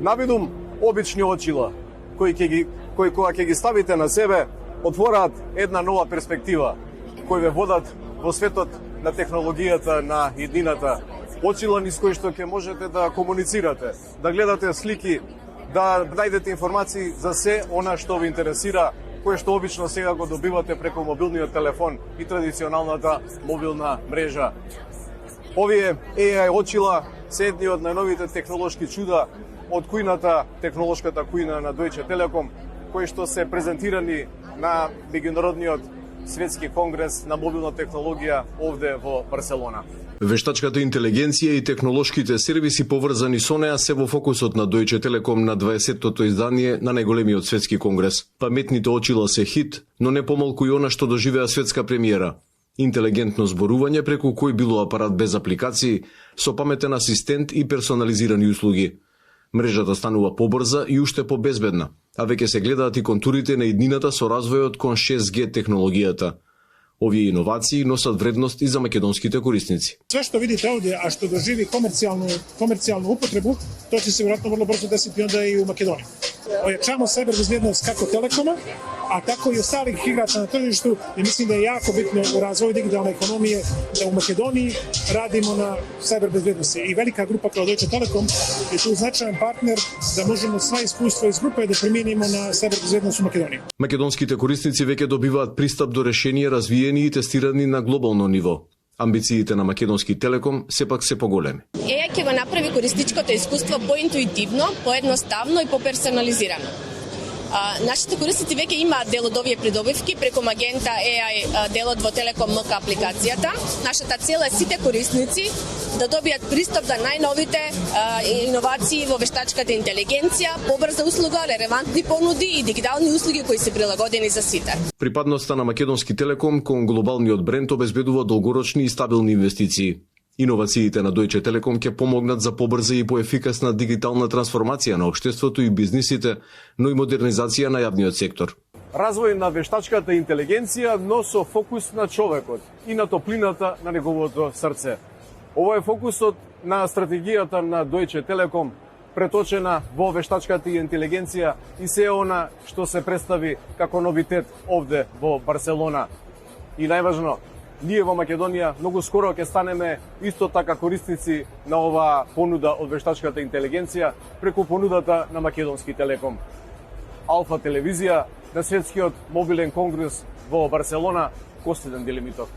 Навидум обични очила, кои кога ќе ги ставите на себе, отвораат една нова перспектива, кои ве водат во светот на технологијата, на иднината. Очила низ кои што ќе можете да комуницирате, да гледате слики, да најдете информации за се она што ви интересира, кое што обично сега го добивате преку мобилниот телефон и традиционалната мобилна мрежа. Овие AI очила се едни од најновите технолошки чуда од кујната, технолошката кујна на Deutsche Telekom, кои што се презентирани на меѓународниот светски конгрес на мобилна технологија овде во Барселона. Вештачката интелигенција и технолошките сервиси поврзани со неа се во фокусот на Deutsche Telekom на 20-тото издание на најголемиот светски конгрес. Паметните очила се хит, но не помалку и она што доживеа светска премиера. Интелигентно зборување преку кој било апарат без апликации, со паметен асистент и персонализирани услуги. Мрежата станува побрза и уште побезбедна, а веќе се гледаат и контурите на иднината со развојот кон 6G технологијата. Овие иновации носат вредност и за македонските корисници. Све што видите овде, а што доживи комерцијалну употребу, тоа ќе се веројатно врло брзо десити онда и у Македонија. Ојачамо себе безбедност како Телекома, а тако и осталих играча на тржишту, и мислим да е јако битно у развој дигитална економија да у Македонiji радимо на сайбер безбедности. И велика група како Deutsche Telekom е tu значаен партнер да можеме сва искуство из група да преминеме на сайбер безбедност у Македонија. Македонските корисници веќе добиваат пристап до решенија развиени и тестирани на глобално ниво. Амбициите на Македонски Телеком сепак се поголеми. AI ќе го направи корисничкото искуство поинтуитивно, поедноставно и поперсонализирано. Нашите корисници веќе имаат дел од овие придобивки преку Magenta AI делот во Телеком МК апликацијата. Нашата цел е сите корисници да добијат пристап до најновите иновации во вештачката интелигенција, побрза услуга, релевантни понуди и дигитални услуги кои се прилагодени за сите. Припадноста на Македонски Телеком кон глобалниот бренд обезбедува долгорочни и стабилни инвестиции. Иновациите на Deutsche Telekom ќе помогнат за побрза и поефикасна дигитална трансформација на општеството и бизнисите, но и модернизација на јавниот сектор. Развој на вештачката интелигенција, но со фокус на човекот и на топлината на неговото срце. Ово е фокусот на стратегијата на Deutsche Telekom, преточена во вештачката интелигенција и се она што се представи како новитет овде во Барселона. И најважно, ние во Македонија многу скоро ќе станеме исто така корисници на оваа понуда од вештачката интелигенција преку понудата на Македонски Телеком. Алфа телевизија на светскиот мобилен конгрес во Барселона, Костадан Делимитов.